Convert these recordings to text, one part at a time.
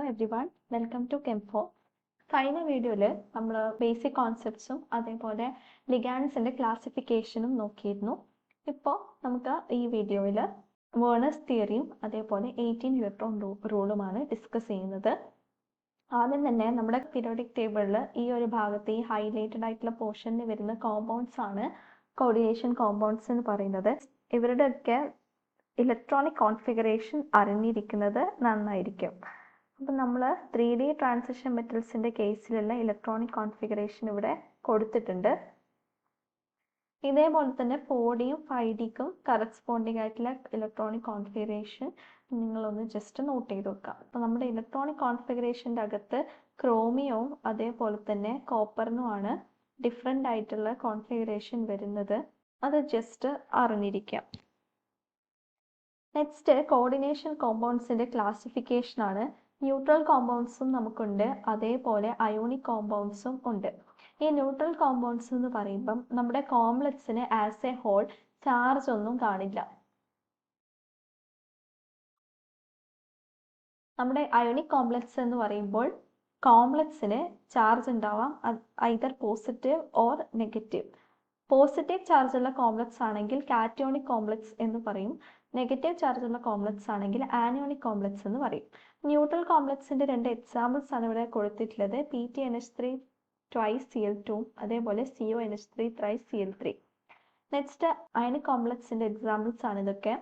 Everyone, welcome to കെംഫോ. കഴിഞ്ഞ വീഡിയോയിൽ നമ്മൾ ബേസിക് കോൺസെപ്റ്റ്സും അതേപോലെ ലിഗാൻഡ്സിൻ്റെ ക്ലാസിഫിക്കേഷനും നോക്കിയിരുന്നു. ഇപ്പോൾ നമുക്ക് ഈ വീഡിയോയിൽ വേർണേഴ്സ് തിയറിയും അതേപോലെ 18 ഇലക്ട്രോൺ റൂളുമാണ് ഡിസ്കസ് ചെയ്യുന്നത്. ആദ്യം തന്നെ നമ്മുടെ പീരിയോഡിക് ടേബിളിൽ ഈ ഒരു ഭാഗത്ത് ഈ ഹൈലൈറ്റഡ് ആയിട്ടുള്ള പോർഷനിൽ വരുന്ന കോമ്പൗണ്ട്സ് ആണ് കോർഡിനേഷൻ കോമ്പൗണ്ട്സ് എന്ന് പറയുന്നത്. ഇവരുടെയൊക്കെ ഇലക്ട്രോണിക് കോൺഫിഗറേഷൻ അറിഞ്ഞിരിക്കുന്നത് നന്നായിരിക്കും. അപ്പം നമ്മൾ 3D ട്രാൻസിഷൻ മെറ്റൽസിൻ്റെ കേസിലുള്ള ഇലക്ട്രോണിക് കോൺഫിഗറേഷൻ ഇവിടെ കൊടുത്തിട്ടുണ്ട്. ഇതേപോലെ തന്നെ 4Dയും 5Dക്കും കറസ്പോണ്ടിങ് ആയിട്ടുള്ള ഇലക്ട്രോണിക് കോൺഫിഗറേഷൻ നിങ്ങളൊന്ന് ജസ്റ്റ് നോട്ട് ചെയ്ത് വെക്കുക. അപ്പോൾ നമ്മുടെ ഇലക്ട്രോണിക് കോൺഫിഗറേഷൻ്റെ അകത്ത് ക്രോമിയവും അതേപോലെ തന്നെ കോപ്പറിനുമാണ് ഡിഫറെൻ്റ് ആയിട്ടുള്ള കോൺഫിഗറേഷൻ വരുന്നത്. അത് ജസ്റ്റ് അറിഞ്ഞിരിക്കാം. നെക്സ്റ്റ് കോർഡിനേഷൻ കോമ്പൗണ്ട്സിൻ്റെ ക്ലാസിഫിക്കേഷനാണ്. ന്യൂട്രൽ കോമ്പൗണ്ട്സും നമുക്കുണ്ട്, അതേപോലെ അയോണിക് കോമ്പൗണ്ട്സും ഉണ്ട്. ഈ ന്യൂട്രൽ കോമ്പൗണ്ട്സ് എന്ന് പറയുമ്പം നമ്മുടെ കോംപ്ലക്സിന് ആസ് എ ഹോൾ ചാർജ് ഒന്നും കാണില്ല. നമ്മുടെ അയോണിക് കോംപ്ലക്സ് എന്ന് പറയുമ്പോൾ കോംപ്ലക്സിന് ചാർജ് ഉണ്ടാവാം, either positive or negative. Positive charge ഉള്ള കോംപ്ലക്സ് ആണെങ്കിൽ കാറ്റയോണിക് കോംപ്ലക്സ് എന്ന് പറയും. നെഗറ്റീവ് ചാർജ് ഉള്ള കോംപ്ലക്സ് ആണെങ്കിൽ ആനിയോണിക് കോംപ്ലക്സ് എന്ന് പറയും. ന്യൂട്രൽ കോംപ്ലക്സിന്റെ 2 എക്സാമ്പിൾസ് ആണ് ഇവിടെ കൊടുത്തിട്ടുള്ളത്. PTNH3 twice Cl2 അതേപോലെ CONH3 thrice Cl3. Next ionic കോംപ്ലക്സിന്റെ എക്സാമ്പിൾസ് ആണ് ഇതൊക്കെ.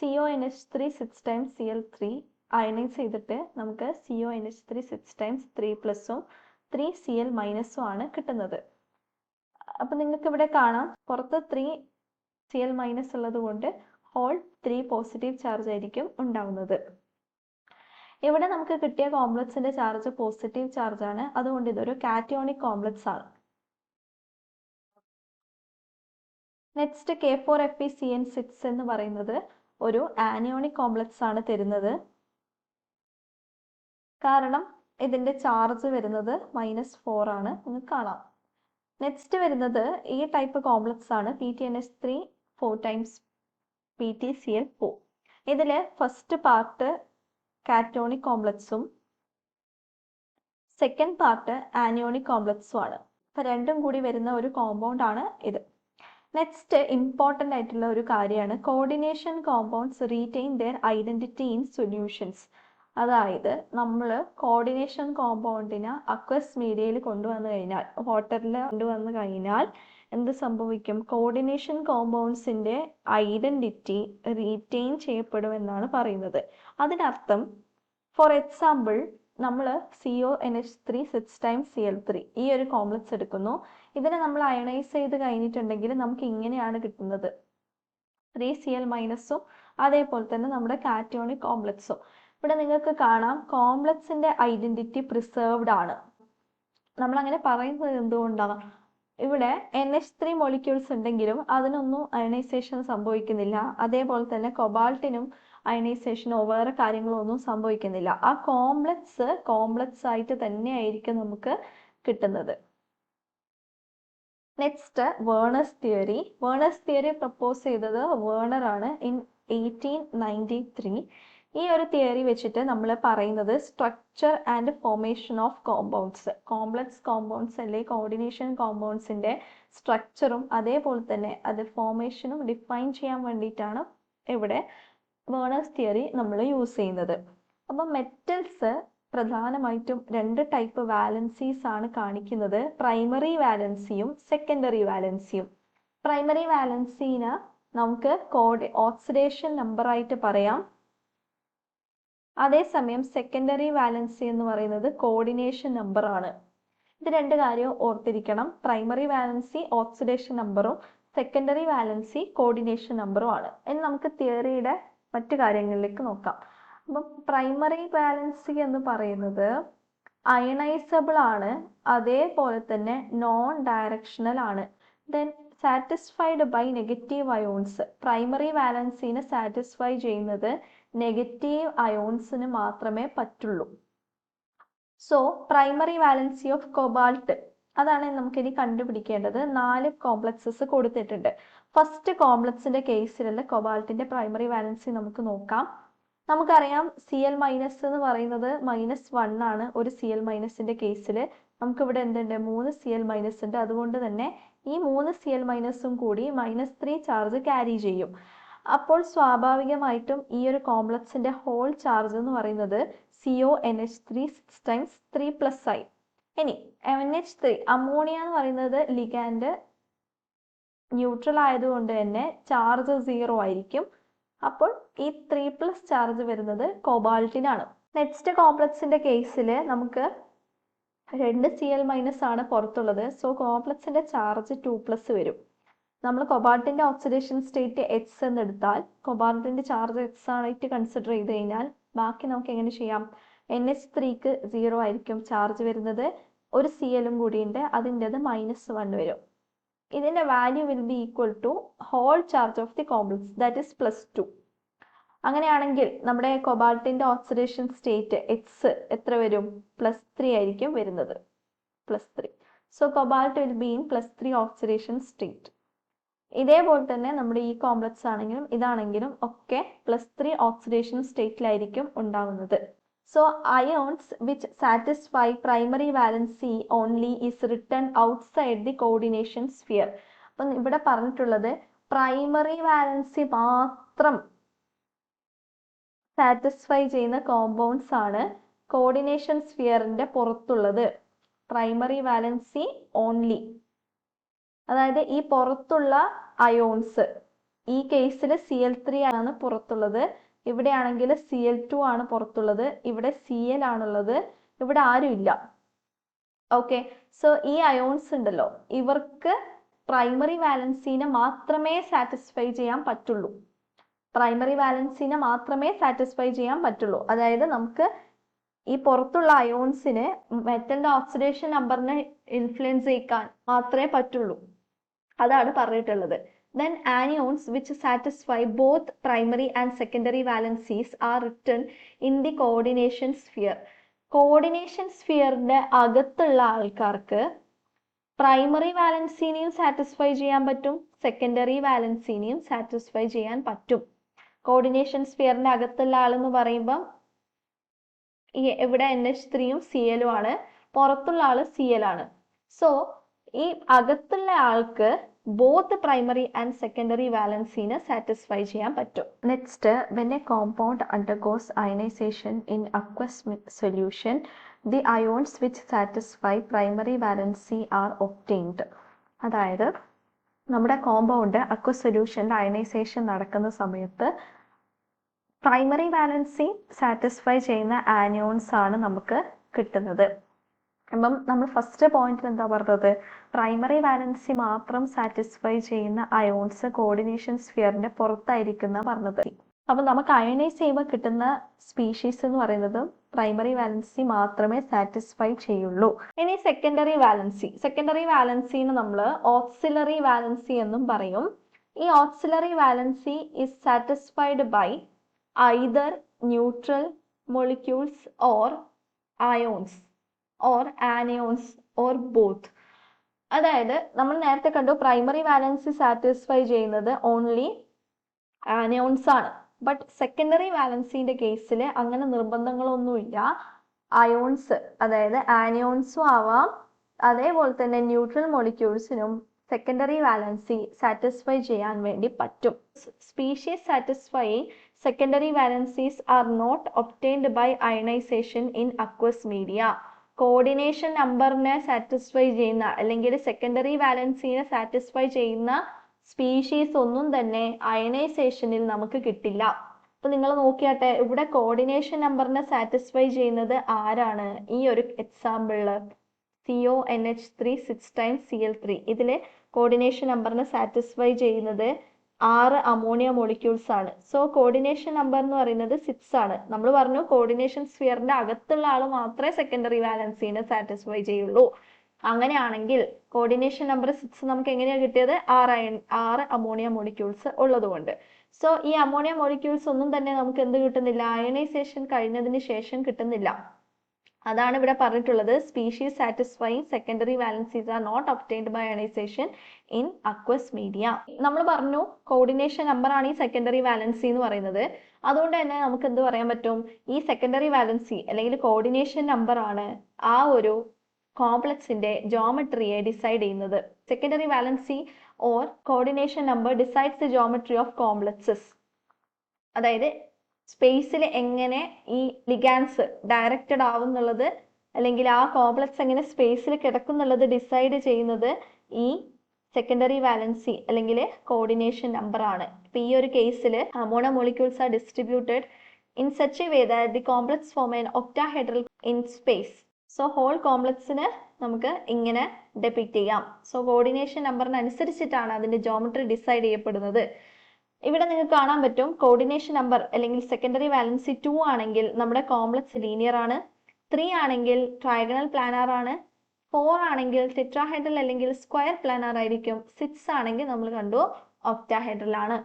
CONH3 6 times Cl3 അയണൈസ് ചെയ്തിട്ട് നമുക്ക് CONH3 6 times 3+ഉം 3 Cl- ഉം ആണ് കിട്ടുന്നത്. അപ്പം നിങ്ങൾക്ക് ഇവിടെ കാണാം, പുറത്ത് 3 Cl- ഉള്ളത് കൊണ്ട് ഹോൾ 3 പോസിറ്റീവ് ചാർജ് ആയിരിക്കും ഉണ്ടാവുന്നത്. ഇവിടെ നമുക്ക് കിട്ടിയ കോംപ്ലക്സിന്റെ ചാർജ് പോസിറ്റീവ് ചാർജ് ആണ്, അതുകൊണ്ട് ഇതൊരു കാറ്റയോണിക് കോംപ്ലക്സ് ആണ്. നെക്സ്റ്റ് K4FeCN6 എന്ന് പറയുന്നത് ഒരു ആനിയോണിക് കോംപ്ലക്സ് ആണ് തരുന്നത്. കാരണം ഇതിന്റെ ചാർജ് വരുന്നത് -4 ആണ്, നിങ്ങൾക്ക് കാണാം. നെക്സ്റ്റ് വരുന്നത് ഈ ടൈപ്പ് കോംപ്ലക്സ് ആണ്, PTNH3 4 times PtCl4. ഇതില് ഫസ്റ്റ് പാർട്ട് കാറ്റോണിക് കോംപ്ലക്സും സെക്കൻഡ് പാർട്ട് ആനിയോണിക് കോംപ്ലക്സും ആണ്. അപ്പം രണ്ടും കൂടി വരുന്ന ഒരു കോമ്പൗണ്ട് ആണ് ഇത്. നെക്സ്റ്റ് ഇമ്പോർട്ടൻ്റ് ആയിട്ടുള്ള ഒരു കാര്യമാണ് coordination compounds retain their identity in solutions. അതായത് നമ്മൾ കോർഡിനേഷൻ കോമ്പൗണ്ടിനെ അക്വസ് മീഡിയയിൽ കൊണ്ടുവന്നു കഴിഞ്ഞാൽ, വാട്ടറിൽ കൊണ്ടുവന്നു കഴിഞ്ഞാൽ എന്ത് സംഭവിക്കും? കോർഡിനേഷൻ കോമ്പൗണ്ട്സിൻ്റെ ഐഡന്റിറ്റി റീറ്റെയിൻ ചെയ്യപ്പെടുമെന്നാണ് പറയുന്നത്. അതിനർത്ഥം ഫോർ എക്സാമ്പിൾ നമ്മൾ CONH3 6 times Cl3 ഈ ഒരു കോംപ്ലക്സ് എടുക്കുന്നു. ഇതിനെ നമ്മൾ അയണൈസ് ചെയ്ത് കഴിഞ്ഞിട്ടുണ്ടെങ്കിൽ നമുക്ക് ഇങ്ങനെയാണ് കിട്ടുന്നത്, 3 Cl- അതേപോലെ തന്നെ നമ്മുടെ കാറ്റയോണിക് കോംപ്ലക്സും. ഇവിടെ നിങ്ങൾക്ക് കാണാം കോംപ്ലക്സിന്റെ ഐഡന്റിറ്റി പ്രിസർവ്ഡ് ആണ്. നമ്മൾ അങ്ങനെ പറയുന്നത് എന്തുകൊണ്ടാണ്? ഇവിടെ NH3 മോളിക്യൂൾസ് ഉണ്ടെങ്കിലും അതിനൊന്നും അയണൈസേഷൻ സംഭവിക്കുന്നില്ല. അതേപോലെ തന്നെ കൊബാൾട്ടിനും അയണൈസേഷനോ വേറെ കാര്യങ്ങളോ ഒന്നും സംഭവിക്കുന്നില്ല. ആ കോംപ്ലക്സ് ആയിട്ട് തന്നെയായിരിക്കും നമുക്ക് കിട്ടുന്നത്. Next Werner's theory. Werner's theory propose ചെയ്തത് വേർണർ ആണ് ഇൻ 1893. ഈ ഒരു തിയറി വെച്ചിട്ട് നമ്മൾ പറയുന്നത് structure and formation of compounds, complex compounds അല്ലെങ്കിൽ കോർഡിനേഷൻ കോമ്പൗണ്ട്സിന്റെ സ്ട്രക്ചറും അതേപോലെ തന്നെ അത് ഫോർമേഷനും ഡിഫൈൻ ചെയ്യാൻ വേണ്ടിയിട്ടാണ് ഇവിടെ വേർണേഴ്സ് തിയറി നമ്മൾ യൂസ് ചെയ്യുന്നത്. അപ്പം മെറ്റൽസ് പ്രധാനമായിട്ടും 2 ടൈപ്പ് വാലൻസീസ് ആണ് കാണിക്കുന്നത്, പ്രൈമറി വാലൻസിയും സെക്കൻഡറി വാലൻസിയും. പ്രൈമറി വാലൻസീനെ നമുക്ക് ഓക്സിഡേഷൻ നമ്പർ ആയിട്ട് പറയാം. അതേസമയം സെക്കൻഡറി വാലൻസി എന്ന് പറയുന്നത് കോർഡിനേഷൻ നമ്പർ ആണ്. ഇത് 2 കാര്യം ഓർത്തിരിക്കണം. പ്രൈമറി വാലൻസി ഓക്സിഡേഷൻ നമ്പറും സെക്കൻഡറി വാലൻസി കോർഡിനേഷൻ നമ്പറും ആണ്. ഇനി നമുക്ക് തിയറിയുടെ മറ്റു കാര്യങ്ങളിലേക്ക് നോക്കാം. അപ്പം പ്രൈമറി വാലൻസി എന്ന് പറയുന്നത് അയണൈസബിൾ ആണ്, അതേപോലെ തന്നെ നോൺ ഡയറക്ഷണൽ ആണ്. Then satisfied by negative ions. Primary വാലൻസിനെ സാറ്റിസ്ഫൈ ചെയ്യുന്നത് നെഗറ്റീവ് അയോൺസിന് മാത്രമേ പറ്റുള്ളൂ. So primary valency of cobalt, അതാണ് നമുക്കിനി കണ്ടുപിടിക്കേണ്ടത്. 4 കോംപ്ലക്സസ് കൊടുത്തിട്ടുണ്ട്. ഫസ്റ്റ് കോംപ്ലക്സിന്റെ കേസിലുള്ള കൊബാൾട്ടിന്റെ പ്രൈമറി വാലൻസി നമുക്ക് നോക്കാം. നമുക്കറിയാം Cl മൈനസ് എന്ന് പറയുന്നത് -1 ആണ്. ഒരു Cl മൈനസിന്റെ കേസിൽ നമുക്കിവിടെ എന്തുണ്ട്, 3 Cl മൈനസ് ഉണ്ട്. അതുകൊണ്ട് തന്നെ ഈ 3 Cl മൈനസും കൂടി -3 ചാർജ് ക്യാരി ചെയ്യും. അപ്പോൾ സ്വാഭാവികമായിട്ടും ഈ ഒരു കോംപ്ലക്സിന്റെ ഹോൾ ചാർജ് എന്ന് പറയുന്നത് CONH3 6 ടൈംസ് 3+ ആയി. ഇനി NH3 അമോണിയ എന്ന് പറയുന്നത് ലിഗാൻഡ് ന്യൂട്രൽ ആയതുകൊണ്ട് തന്നെ ചാർജ് 0 ആയിരിക്കും. അപ്പോൾ ഈ 3+ ചാർജ് വരുന്നത് കോബാൾട്ടിനാണ്. നെക്സ്റ്റ് കോംപ്ലക്സിന്റെ കേസിൽ നമുക്ക് 2 Cl മൈനസ് ആണ് പുറത്തുള്ളത്. സോ കോംപ്ലക്സിന്റെ ചാർജ് 2+ വരും. നമ്മൾ കൊബാൾട്ടിന്റെ ഓക്സിഡേഷൻ സ്റ്റേറ്റ് X എന്ന് എടുത്താൽ കൊബാൾട്ടിന്റെ ചാർജ് X ആയിട്ട് കൺസിഡർ ചെയ്ത് കഴിഞ്ഞാൽ ബാക്കി നമുക്ക് എങ്ങനെ ചെയ്യാം, NH3ക്ക് 0 ആയിരിക്കും ചാർജ് വരുന്നത്. ഒരു Clഉം കൂടിയുണ്ട്, അതിൻ്റെത് -1 വരും. ഇതിന്റെ value will be equal to whole charge of the complex, that is +2. അങ്ങനെയാണെങ്കിൽ നമ്മുടെ കൊബാൾട്ടിന്റെ ഓക്സിഡേഷൻ സ്റ്റേറ്റ് X എത്ര വരും, +3 ആയിരിക്കും വരുന്നത്, +3. So cobalt will be in +3 oxidation state. ഇതേപോലെ തന്നെ നമ്മുടെ ഈ കോംപ്ലക്സ് ആണെങ്കിലും ഇതാണെങ്കിലും ഒക്കെ +3 ഓക്സിഡേഷൻ സ്റ്റേറ്റിലായിരിക്കും ഉണ്ടാവുന്നത്. So ions which satisfy primary valency only is written outside the coordination sphere. അപ്പം ഇവിടെ പറഞ്ഞിട്ടുള്ളത് പ്രൈമറി വാലൻസി മാത്രം സാറ്റിസ്ഫൈ ചെയ്യുന്ന കോമ്പൗണ്ട്സ് ആണ് കോർഡിനേഷൻ സ്ഫിയറിന്റെ പുറത്തുള്ളത്. പ്രൈമറി വാലൻസി ഓൺലി, അതായത് ഈ പുറത്തുള്ള അയോൺസ്, ഈ കേസിൽ Cl3 ആണ് പുറത്തുള്ളത്, ഇവിടെ ആണെങ്കിൽ Cl2 ആണ് പുറത്തുള്ളത്, ഇവിടെ Cl ആണുള്ളത്, ഇവിടെ ആരുമില്ല. ഓക്കെ, സോ ഈ അയോൺസ് ഉണ്ടല്ലോ, ഇവർക്ക് പ്രൈമറി വാലൻസിനെ മാത്രമേ സാറ്റിസ്ഫൈ ചെയ്യാൻ പറ്റുള്ളൂ. പ്രൈമറി വാലൻസിനെ മാത്രമേ സാറ്റിസ്ഫൈ ചെയ്യാൻ പറ്റുള്ളൂ. അതായത് നമുക്ക് ഈ പുറത്തുള്ള അയോൺസിന് മെറ്റലിന്റെ ഓക്സിഡേഷൻ നമ്പറിനെ ഇൻഫ്ലുവൻസ് ചെയ്യിക്കാൻ മാത്രമേ പറ്റുള്ളൂ. അതാണ് പറഞ്ഞിട്ടുള്ളത്. Then anions which satisfy both primary and secondary valencies are written in the coordination sphere. Coordination സ്ഫിയറിന്റെ അകത്തുള്ള ആൾക്കാർക്ക് പ്രൈമറി വാലൻസിനെയും സാറ്റിസ്ഫൈ ചെയ്യാൻ പറ്റും, സെക്കൻഡറി വാലൻസിനെയും സാറ്റിസ്ഫൈ ചെയ്യാൻ പറ്റും. കോർഡിനേഷൻ സ്ഫിയറിന്റെ അകത്തുള്ള ആളെന്ന് പറയുമ്പം ഇവിടെ NH3യും Clഉം ആണ്, പുറത്തുള്ള ആള് Cl ആണ്. സോ ഈ അകത്തുള്ള ആൾക്ക് ബോത്ത് പ്രൈമറി ആൻഡ് സെക്കൻഡറി വാലൻസിനെ സാറ്റിസ്ഫൈ ചെയ്യാൻ പറ്റും. Next, when a compound undergoes ionization in aqueous solution, the ions which satisfy primary valency are obtained. അതായത് നമ്മുടെ കോമ്പൗണ്ട് അക്വസ് സൊല്യൂഷനിൽ അയനൈസേഷൻ നടക്കുന്ന സമയത്ത് പ്രൈമറി വാലൻസി സാറ്റിസ്ഫൈ ചെയ്യുന്ന ആനിയോൺസ് ആണ് നമുക്ക് കിട്ടുന്നത്. അപ്പം നമ്മൾ ഫസ്റ്റ് പോയിന്റിൽ എന്താ പറഞ്ഞത്, പ്രൈമറി വാലൻസി മാത്രം സാറ്റിസ്ഫൈ ചെയ്യുന്ന അയോൺസ് കോർഡിനേഷൻ സ്ഫിയറിന്റെ പുറത്തായിരിക്കുന്ന പറഞ്ഞത്. അപ്പം നമുക്ക് അയനൈസ് ചെയ്യുമ്പോൾ കിട്ടുന്ന സ്പീഷീസ് എന്ന് പറയുന്നത് പ്രൈമറി വാലൻസി മാത്രമേ സാറ്റിസ്ഫൈ ചെയ്യുള്ളൂ. ഇനി സെക്കൻഡറി വാലൻസിനെ നമ്മൾ ഓക്സിലറി വാലൻസി എന്നും പറയും. ഈ auxiliary valency is satisfied by either neutral molecules or ions or anions or both. അതായത് നമ്മൾ നേരത്തെ കണ്ടു പ്രൈമറി വാലൻസി സാറ്റിസ്ഫൈ ചെയ്യുന്നത് ഓൺലി ആനിയോൺസ് ആണ്. ബട്ട് സെക്കൻഡറി വാലൻസിന്റെ കേസിൽ അങ്ങനെ നിർബന്ധങ്ങളൊന്നുമില്ല. അയോൺസ്, അതായത് ആനിയോൺസും ആവാം, അതേപോലെ തന്നെ ന്യൂട്രൽ മോളിക്യൂൾസിനും സെക്കൻഡറി വാലൻസി സാറ്റിസ്ഫൈ ചെയ്യാൻ വേണ്ടി പറ്റും. Species satisfying secondary valencies are not obtained by ionisation in aqueous media. Coordination നമ്പറിനെ സാറ്റിസ്ഫൈ ചെയ്യുന്ന അല്ലെങ്കിൽ സെക്കൻഡറി വാലൻസിനെ സാറ്റിസ്ഫൈ ചെയ്യുന്ന സ്പീഷീസ് ഒന്നും തന്നെ അയനൈസേഷനിൽ നമുക്ക് കിട്ടില്ല. അപ്പൊ നിങ്ങൾ നോക്കിയാട്ടെ, ഇവിടെ കോർഡിനേഷൻ നമ്പറിനെ സാറ്റിസ്ഫൈ ചെയ്യുന്നത് ആരാണ്? ഈ ഒരു എക്സാമ്പിളില് CONH3 6 ടൈംസ് Cl3, ഇതിലെ കോർഡിനേഷൻ നമ്പറിനെ സാറ്റിസ്ഫൈ ചെയ്യുന്നത് 6 അമോണിയ മോളിക്യൂൾസ് ആണ്. സോ കോർഡിനേഷൻ നമ്പർ എന്ന് പറയുന്നത് 6 ആണ്. നമ്മൾ പറഞ്ഞു കോർഡിനേഷൻ സ്ഫിയറിന്റെ അകത്തുള്ള ആൾ മാത്രമേ സെക്കൻഡറി വാലൻസിനെ സാറ്റിസ്ഫൈ ചെയ്യുള്ളൂ. അങ്ങനെയാണെങ്കിൽ കോർഡിനേഷൻ നമ്പർ 6 നമുക്ക് എങ്ങനെയാണ് കിട്ടിയത്? 6 അമോണിയ മോളിക്യൂൾസ് ഉള്ളതുകൊണ്ട്. സോ ഈ അമോണിയ മോളിക്യൂൾസ് ഒന്നും തന്നെ നമുക്ക് എന്ത് കിട്ടുന്നില്ല? അയനൈസേഷൻ കഴിഞ്ഞതിന് ശേഷം കിട്ടുന്നില്ല. അതാണ് ഇവിടെ പറഞ്ഞിട്ടുള്ളത്. Species satisfying secondary valencies are not obtained by ionisation in aqueous media. നമ്മൾ പറഞ്ഞു കോർഡിനേഷൻ നമ്പർ ആണ് ഈ സെക്കൻഡറി വാലൻസി എന്ന് പറയുന്നത്. അതുകൊണ്ട് തന്നെ നമുക്ക് എന്ത് പറയാൻ പറ്റും, ഈ സെക്കൻഡറി വാലൻസി അല്ലെങ്കിൽ കോർഡിനേഷൻ നമ്പർ ആണ് ആ ഒരു കോംപ്ലക്സിന്റെ ജോമെട്രിയെ ഡിസൈഡ് ചെയ്യുന്നത്. Secondary valency or coordination number decides the geometry of complexes. അതായത് സ്പേസിൽ എങ്ങനെ ഈ ലിഗാൻസ് ഡയറക്റ്റഡ് ആവും എന്നുള്ളത്, അല്ലെങ്കിൽ ആ കോംപ്ലക്സ് എങ്ങനെ സ്പേസിൽ കിടക്കും എന്നുള്ളത് ഡിസൈഡ് ചെയ്യുന്നത് ഈ സെക്കൻഡറി വാലൻസി അല്ലെങ്കിൽ കോർഡിനേഷൻ നമ്പർ ആണ്. ഇപ്പൊ ഈ ഒരു കേസിൽ monomolecules are distributed in such a way that the complex form an octahedral in space. So whole കോംപ്ലക്സിന് നമുക്ക് ഇങ്ങനെ ഡെപിക്ട് ചെയ്യാം. സോ കോർഡിനേഷൻ നമ്പറിനനുസരിച്ചിട്ടാണ് അതിന്റെ ജോമെട്രി ഡിസൈഡ് ചെയ്യപ്പെടുന്നത്. ഇവിടെ നിങ്ങൾക്ക് കാണാൻ പറ്റും, കോർഡിനേഷൻ നമ്പർ അല്ലെങ്കിൽ സെക്കൻഡറി വാലൻസി 2 ആണെങ്കിൽ നമ്മുടെ കോംപ്ലക്സ് ലീനിയർ ആണ്, 3 ആണെങ്കിൽ ട്രയഗണൽ പ്ലാനാർ ആണ്, 4 ആണെങ്കിൽ ടെട്രാഹെഡ്രൽ അല്ലെങ്കിൽ സ്ക്വയർ പ്ലാനാർ ആയിരിക്കും, 6 ആണെങ്കിൽ നമ്മൾ കണ്ടു ഒക്ടാഹെഡ്രൽ ആണ്.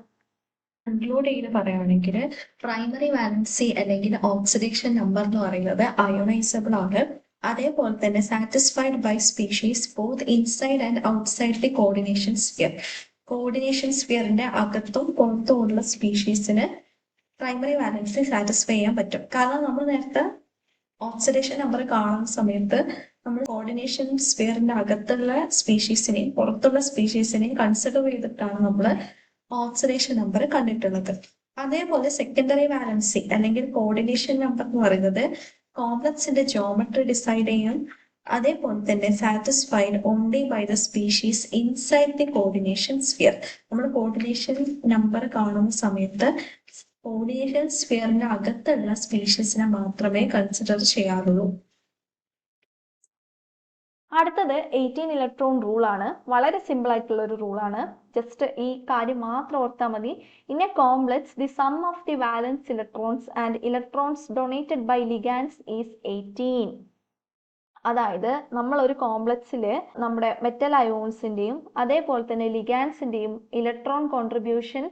കൺക്ലൂഡ് ചെയ്ത് പറയുകയാണെങ്കിൽ പ്രൈമറി വാലൻസി അല്ലെങ്കിൽ ഓക്സിഡേഷൻ നമ്പർ എന്ന് പറയുന്നത് അയോണൈസബിൾ ആണ്. അതേപോലെ തന്നെ satisfied by species both inside and outside the coordination sphere. Coordination സ്ഫിയറിന്റെ അകത്തും പുറത്തുമുള്ള സ്പീഷീസിന് പ്രൈമറി വാലൻസി സാറ്റിസ്ഫൈ ചെയ്യാൻ പറ്റും. കാരണം നമ്മൾ നേരത്തെ ഓക്സിഡേഷൻ നമ്പർ കാണുന്ന സമയത്ത് നമ്മൾ കോർഡിനേഷൻ സ്ഫിയറിന്റെ അകത്തുള്ള സ്പീഷീസിനെയും പുറത്തുള്ള സ്പീഷീസിനെയും കൺസിഡർ ചെയ്തിട്ടാണ് നമ്മൾ ഓക്സിഡേഷൻ നമ്പർ കണ്ടിട്ടുള്ളത്. അതേപോലെ സെക്കൻഡറി വാലൻസി അല്ലെങ്കിൽ കോർഡിനേഷൻ നമ്പർ എന്ന് പറയുന്നത് കോംപ്ലക്സിന്റെ ജോമെട്രി ഡിസൈഡ് ചെയ്യാൻ, അതേപോലെ തന്നെ satisfied only by the species inside the coordination sphere. നമ്മൾ കോർഡിനേഷൻ നമ്പർ കാണുന്ന സമയത്ത് കോർഡിനേഷൻ സ്ഫിയറിന്റെ അകത്തുള്ള സ്പീഷീസിനെ മാത്രമേ കൺസിഡർ ചെയ്യാറുള്ളൂ. അടുത്തത് 18 ഇലക്ട്രോൺ റൂൾ ആണ്. വളരെ സിമ്പിൾ ആയിട്ടുള്ള ഒരു റൂളാണ്. ജസ്റ്റ് ഈ കാര്യം മാത്രം ഓർത്താൽ മതി. In a complex the sum of the valence electrons and electrons donated by ligands is 18. അതായത് നമ്മൾ ഒരു കോംപ്ലക്സിൽ നമ്മുടെ മെറ്റൽ അയോൺസിന്റെയും അതേപോലെ തന്നെ ലിഗാൻസിന്റെയും ഇലക്ട്രോൺ കോൺട്രിബ്യൂഷൻ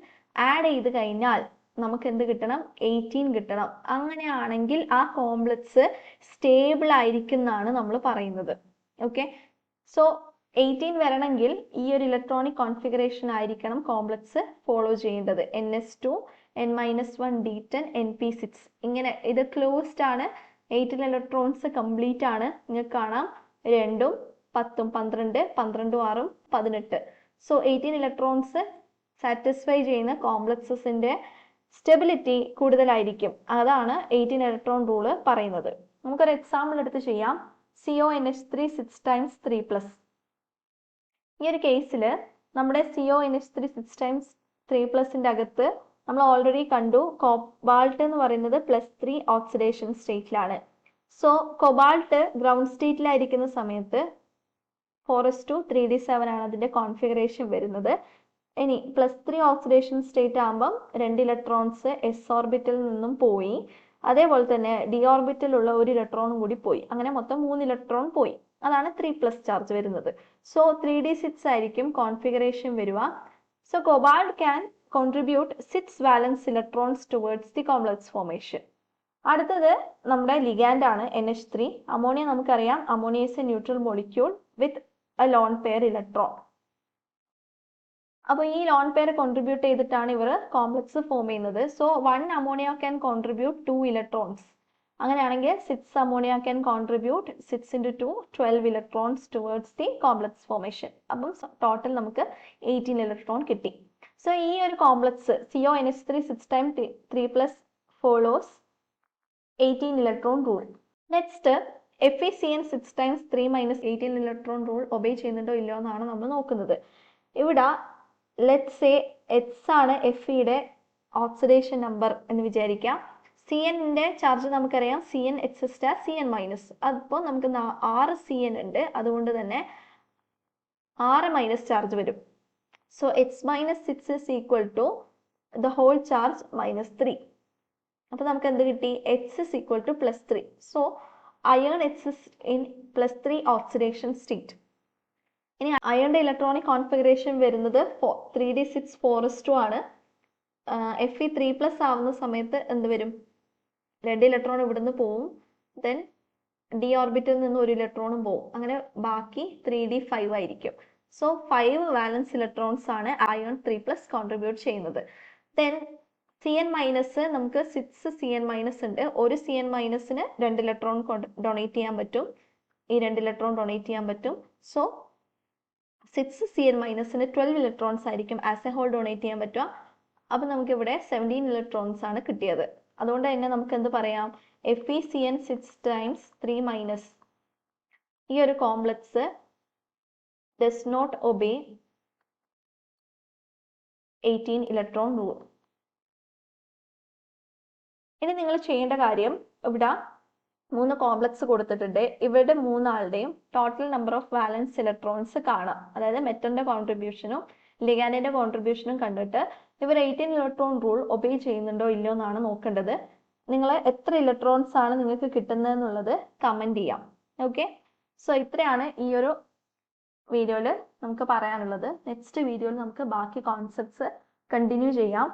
ആഡ് ചെയ്ത് കഴിഞ്ഞാൽ നമുക്ക് എന്ത് കിട്ടണം, 18 കിട്ടണം. അങ്ങനെയാണെങ്കിൽ ആ കോംപ്ലക്സ് സ്റ്റേബിൾ ആയിരിക്കും എന്നാണ് നമ്മൾ പറയുന്നത്. ഓക്കെ, സോ 18 വരണമെങ്കിൽ ഈ ഒരു ഇലക്ട്രോണിക് കോൺഫിഗറേഷൻ ആയിരിക്കണം കോംപ്ലക്സ് ഫോളോ ചെയ്യേണ്ടത്. NS2 N-1 D10 NP6 ഇങ്ങനെ. ഇത് ക്ലോസ്ഡ് ആണ്. 18 ഇലക്ട്രോൺസ് കംപ്ലീറ്റ് ആണ്. നിങ്ങൾക്ക് കാണാം 2 10 12 12 6 18. സോ 18 ഇലക്ട്രോൺസ് സാറ്റിസ്ഫൈ ചെയ്യുന്ന കോംപ്ലക്സസിന്റെ സ്റ്റെബിലിറ്റി കൂടുതലായിരിക്കും. അതാണ് 18 ഇലക്ട്രോൺ റൂള് പറയുന്നത്. നമുക്കൊരു എക്സാമ്പിൾ എടുത്ത് ചെയ്യാം. CONH3 6 times 3+. ഈ ഒരു കേസിൽ നമ്മുടെ CONH3 6 times 3+ന്റെ അകത്ത് നമ്മൾ ഓൾറെഡി കണ്ടു കോബാൾട്ട് എന്ന് പറയുന്നത് +3 ഓക്സിഡേഷൻ സ്റ്റേറ്റിലാണ്. സോ കൊബാൾട്ട് ഗ്രൗണ്ട് സ്റ്റേറ്റിലായിരിക്കുന്ന സമയത്ത് 4s2 3d7 ആണ് അതിന്റെ കോൺഫിഗറേഷൻ വരുന്നത്. ഇനി +3 ഓക്സിഡേഷൻ സ്റ്റേറ്റ് ആകുമ്പം 2 ഇലക്ട്രോൺസ് s ഓർബിറ്റിൽ നിന്നും പോയി, അതേപോലെ തന്നെ d ഓർബിറ്റിലുള്ള ഒരു ഇലക്ട്രോണും കൂടി പോയി. അങ്ങനെ മൊത്തം 3 ഇലക്ട്രോൺ പോയി. അതാണ് 3+ ചാർജ് വരുന്നത്. സോ 3d6 ആയിരിക്കും കോൺഫിഗറേഷൻ വരിക. So cobalt can contribute 6 വാലൻസ് electrons towards the complex formation. അടുത്തത് നമ്മുടെ ലിഗാൻഡ് ആണ് NH3. അമോണിയ നമുക്കറിയാം, ammonia is A neutral molecule with a lone pair electron. അപ്പോൾ ഈ ലോൺ പെയർ കോൺട്രിബ്യൂട്ട് ചെയ്തിട്ടാണ് ഇവർ കോംപ്ലക്സ് ഫോം ചെയ്യുന്നത്. So 1 ammonia can contribute 2 electrons. അങ്ങനെയാണെങ്കിൽ 6 ammonia can contribute 6 × 2 12 electrons towards the complex formation. അപ്പം total നമുക്ക് 18 electron കിട്ടി. സോ ഈ ഒരു complex CONH3 6 times 3+ follows 18 electron rule. Next FeCN 6 times 3 - 18 electron rule obey ചെയ്യുന്നുണ്ടോ ഇല്ലയോ എന്നാണ് നമ്മൾ നോക്കുന്നത്. ഇവിടെ ലെറ്റ്സ് സേ H ആണ് Feയുടെ ഓക്സിഡേഷൻ നമ്പർ എന്ന് വിചാരിക്കാം. CNന്റെ ചാർജ് നമുക്കറിയാം, CnH * Cn-. അപ്പോൾ നമുക്ക് 6 CN ഉണ്ട്, അതുകൊണ്ട് തന്നെ 6- ചാർജ് വരും. So H - 6 is equal to the whole charge -3. അപ്പോൾ നമുക്ക് എന്ത് കിട്ടി, H is equal to +3. So iron H is in +3 oxidation state. ഇനി അയണിന്റെ ഇലക്ട്രോണിക് കോൺഫിഗറേഷൻ വരുന്നത് 3d6 4s2 ആണ്. Fe 3+ ആവുന്ന സമയത്ത് എന്ത് വരും, 2 ഇലക്ട്രോൺ ഇവിടുന്ന് പോവും, ദെൻ d ഓർബിറ്റിൽ നിന്ന് 1 ഇലക്ട്രോണും പോവും. അങ്ങനെ ബാക്കി 3d5 ആയിരിക്കും. സോ 5 വാലൻസ് ഇലക്ട്രോൺസ് ആണ് അയൺ 3+ കോൺട്രിബ്യൂട്ട് ചെയ്യുന്നത്. ദെൻ CN മൈനസ് നമുക്ക് 6 CN മൈനസ് ഉണ്ട്. ഒരു CN മൈനസിന് 2 ഇലക്ട്രോൺ ഡൊണേറ്റ് ചെയ്യാൻ പറ്റും. ഈ 2 ഇലക്ട്രോൺ ഡൊണേറ്റ് ചെയ്യാൻ പറ്റും. സോ 6 CN മൈനസിന് 12 ഇലക്ട്രോൺസ് ആയിരിക്കും ആസ് എ ഹോൾ ഡൊണേറ്റ് ചെയ്യാൻ പറ്റുക. അപ്പം നമുക്കിവിടെ 17 ഇലക്ട്രോൺസ് ആണ് കിട്ടിയത്. അതുകൊണ്ട് തന്നെ നമുക്ക് എന്ത് പറയാം, FeCN 6 times 3 മൈനസ് ഈ ഒരു complex does not obey 18 electron rule. ഇനി നിങ്ങൾ ചെയ്യേണ്ട കാര്യം, ഇവിടെ 3 കോംപ്ലക്സ് കൊടുത്തിട്ടുണ്ട്. ഇവരുടെ 3 ആളുടെയും total number of valence electrons കാണാം. അതായത് മെറ്റലിന്റെ കോൺട്രിബ്യൂഷനും ലിഗാൻഡിന്റെ കോൺട്രിബ്യൂഷനും കണ്ടിട്ട് ഇവർ 18 ഇലക്ട്രോൺ റൂൾ ഒബേ ചെയ്യുന്നുണ്ടോ ഇല്ലയോ എന്നാണ് നോക്കേണ്ടത്. നിങ്ങൾ എത്ര ഇലക്ട്രോൺസ് ആണ് നിങ്ങൾക്ക് കിട്ടുന്നത് എന്നുള്ളത് കമന്റ് ചെയ്യാം. ഓക്കെ, സോ ഇത്രയാണ് ഈ ഒരു വീഡിയോയിൽ നമുക്ക് പറയാനുള്ളത്. നെക്സ്റ്റ് വീഡിയോയിൽ നമുക്ക് ബാക്കി കോൺസെപ്റ്റ്സ് കണ്ടിന്യൂ ചെയ്യാം.